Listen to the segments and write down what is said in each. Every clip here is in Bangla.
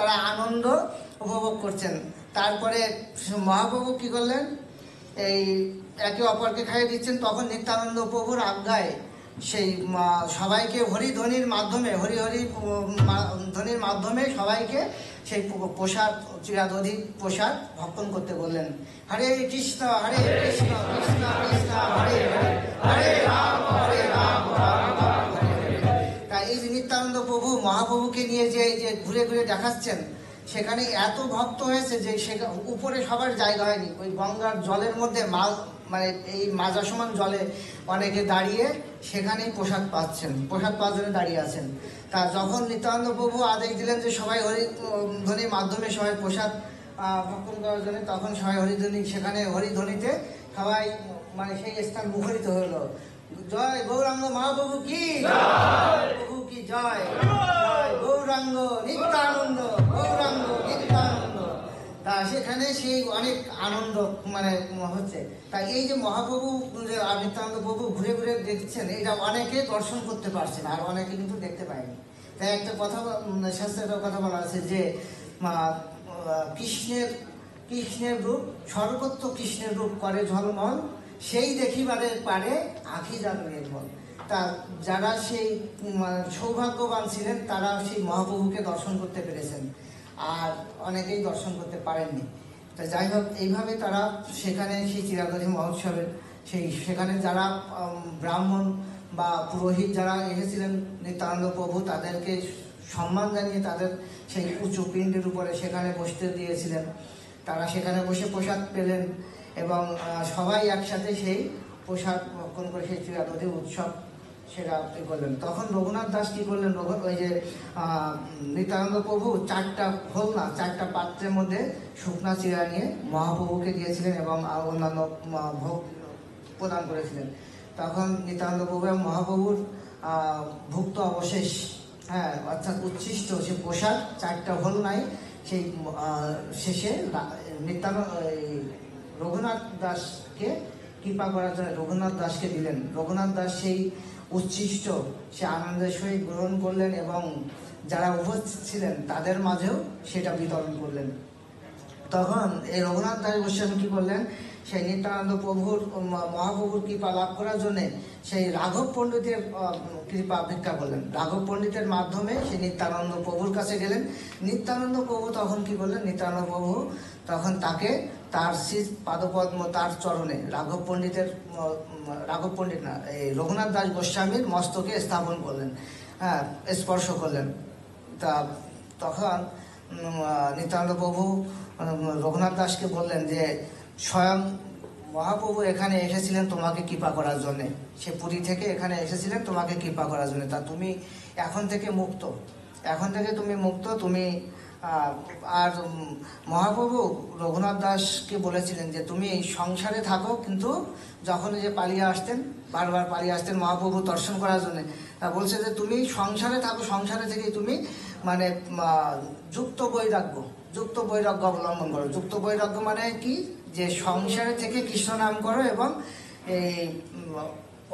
তারা আনন্দ উপভোগ করছেন। তারপরে মহাপ্রভু কি করলেন, এই একে অপরকে খাইয়ে দিচ্ছেন। তখন নিত্যানন্দ প্রভুর আজ্ঞায় সেই সবাইকে হরিধ্বনির মাধ্যমে ধ্বনির মাধ্যমে সবাইকে সেই প্রসাদ, চিরাদধি প্রসাদ ভক্ষণ করতে বললেন। হরে কৃষ্ণ হরে কৃষ্ণ কৃষ্ণ কৃষ্ণ হরে হরে, হরে রাম হরে রাম রাম রাম হরে হরে। তাই এই নিত্যানন্দ প্রভু মহাপ্রভুকে নিয়ে যে ঘুরে ঘুরে দেখাচ্ছেন, সেখানে এত ভক্ত হয়েছে যে উপরে সবার জায়গা হয়নি। ওই গঙ্গার জলের মধ্যে মানে এই মাজা সমান জলে অনেকে দাঁড়িয়ে সেখানেই প্রসাদ পাচ্ছেন, প্রসাদ পাওয়ার জন্য দাঁড়িয়ে আছেন। তা যখন নিত্যানন্দ প্রভু আদেশ দিলেন যে সবাই হরিধ্বনির মাধ্যমে সবাই প্রসাদ ভক্ষণ করার জন্য, তখন সবাই হরিধ্বনি, সেখানে হরিধ্বনিতে সবাই মানে সেই স্থান মুখরিত হলো। জয় গৌরাঙ্গ মহাপ্রভু কি প্রভু কি জয়, জয় গৌরাঙ্গ নিত্যানন্দ, গৌরাঙ্গ নিত্যানন্দ। তা সেখানে সেই অনেক আনন্দ মানে হচ্ছে। তাই এই যে মহাপ্রভু নিত্যানন্দ প্রভু ঘুরে ঘুরে দেখছেন, এটা অনেকে দর্শন করতে পারছেন, আর অনেকে কিন্তু দেখতে পায়নি। তাই একটা কথা শাস্ত্রের কথা বলা আছে যে কৃষ্ণের রূপ সর্বত্র, কৃষ্ণের রূপ করে ঝলমল, সেই দেখিবারে পারে আঁখি যেন নির্মল। তা যারা সেই সৌভাগ্যবান ছিলেন তারা সেই মহাপ্রভুকে দর্শন করতে পেরেছেন, আর অনেকেই দর্শন করতে পারেননি। তা যাই হোক, এইভাবে তারা সেখানে সেই চিরাদধি মহোৎসবের সেখানে যারা ব্রাহ্মণ বা পুরোহিত যারা এসেছিলেন নিত্যানন্দ প্রভু, তাদেরকে সম্মান জানিয়ে তাদের সেই উঁচু পিণ্ডের উপরে সেখানে বসতে দিয়েছিলেন। তারা সেখানে বসে প্রসাদ পেলেন এবং সবাই একসাথে সেই প্রসাদ ভক্ষণ করে সেই চিরাদধি উৎসব সেটা করলেন। তখন রঘুনাথ দাস কি করলেন, ওই যে নিত্যানন্দ প্রভু 4টা খোলনা, 4টা পাত্রের মধ্যে শুকনা চিরা নিয়ে মহাপ্রভুকে দিয়েছিলেন এবং অন্যান্য ভোগ প্রদান করেছিলেন। তখন নিত্যানন্দ প্রভু এবং মহাপ্রভুর ভুক্ত অবশেষ, অর্থাৎ উচ্ছিষ্ট সে প্রসাদ 4টা খোলনায় সেই শেষে রঘুনাথ দাসকে কৃপা করার জন্য রঘুনাথ দাসকে দিলেন। রঘুনাথ দাস সেই উচ্ছিষ্ট সে আনন্দের সহিত গ্রহণ করলেন এবং যারা উপস্থিত ছিলেন তাদের মাঝেও সেটা বিতরণ করলেন। তখন এই রঘুনাথ দাস গোস্বামী কি করলেন, সেই নিত্যানন্দ প্রভুর মহাপ্রভুর কৃপা লাভ করার জন্যে সেই রাঘব পণ্ডিতের কৃপা ভিক্ষা করলেন। রাঘব পণ্ডিতের মাধ্যমে সেই নিত্যানন্দ প্রভুর কাছে গেলেন। নিত্যানন্দ প্রভু তখন কি করলেন, নিত্যানন্দ প্রভু তখন তাকে তার শীত পাদপদ্ম তার চরণে রাঘব পণ্ডিত না, এই রঘুনাথ দাস গোস্বামীর মস্তকে স্থাপন করলেন, স্পর্শ করলেন। তা তখন নিত্যানন্দ প্রভু রঘুনাথ দাসকে বললেন যে স্বয়ং মহাপ্রভু এখানে এসেছিলেন তোমাকে কৃপা করার জন্যে, সে পুরী থেকে এখানে এসেছিলেন তোমাকে কৃপা করার জন্য। তা তুমি এখন থেকে মুক্ত, এখন থেকে তুমি মুক্ত, তুমি আর মহাপ্রভু রঘুনাথ দাসকে বলেছিলেন যে তুমি এই সংসারে থাকো, কিন্তু যখন যে পালিয়ে আসতেন, বারবার পালিয়ে আসতেন মহাপ্রভু দর্শন করার জন্য, তা বলছে যে তুমি সংসারে থাকো, সংসারে থেকেই তুমি মানে যুক্ত বৈরাগ্য অবলম্বন করো। যুক্ত বৈরাগ্য মানে কি, যে সংসারে থেকে কৃষ্ণ নাম করো এবং এই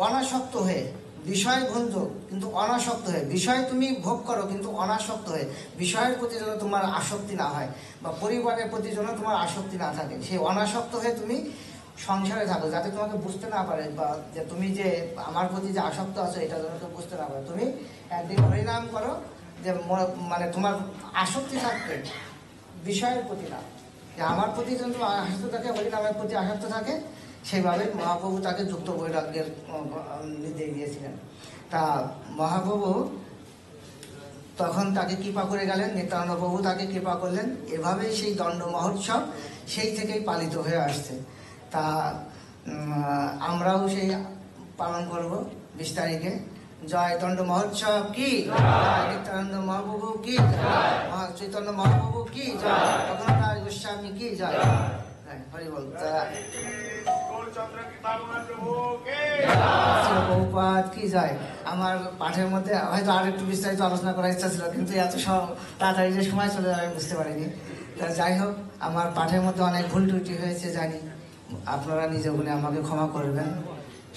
অনাসক্ত হয়ে, বিষয় ভঞ্জ কিন্তু অনাসক্ত হয়ে, বিষয় তুমি ভোগ করো কিন্তু অনাসক্ত হয়ে, বিষয়ের প্রতি যেন তোমার আসক্তি না হয় বা পরিবারের প্রতি যেন তোমার আসক্তি না থাকে, সেই অনাসক্ত হয়ে তুমি সংসারে থাকো, যাতে তোমাকে বুঝতে না পারে বা যে তুমি যে আমার প্রতি যে আসক্ত আছো এটা যেন কেউ বুঝতে না পারে। তুমি একদিন হরিনাম করো, যে মানে তোমার আসক্তি থাকবে বিষয়ের প্রতি না, যে আমার প্রতি যেন তোমার আসক্ত থাকে, হরিনামের প্রতি আসক্ত থাকে, সেইভাবে মহাপ্রভু তাকে যুক্ত বৈরাগ্যের নির্দেশ দিয়েছিলেন। তা মহাপ্রভু তখন তাকে কৃপা করে গেলেন, নিত্যানন্দ প্রভু তাকে কৃপা করলেন। এভাবেই সেই দণ্ড মহোৎসব সেই থেকেই পালিত হয়ে আসছে। তা আমরাও সেই পালন করব 20 তারিখে। জয় দণ্ড মহোৎসব কি, নিত্যানন্দ মহাপ্রভু কি, চৈতন্য মহাপ্রভু কি, রঘুনাথ দাস গোস্বামী কি, জয় হরি বল। প্রভুপাদ কি যায়। আমার পাঠের মধ্যে হয়তো আর একটু বিস্তারিত আলোচনা করার ইচ্ছা ছিল, কিন্তু এত সব তাড়াতাড়ি যে সময় চলে যাবে বুঝতে পারিনি। যাই হোক, আমার পাঠের মধ্যে অনেক ভুল ত্রুটি হয়েছে জানি, আপনারা নিজে গুণে আমাকে ক্ষমা করবেন।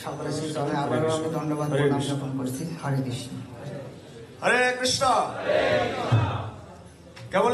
সকলে চলে আবারও আমি ধন্যবাদ প্রণাম জ্ঞাপন করছি। হরে কৃষ্ণ। হরে কৃষ্ণ। কেবল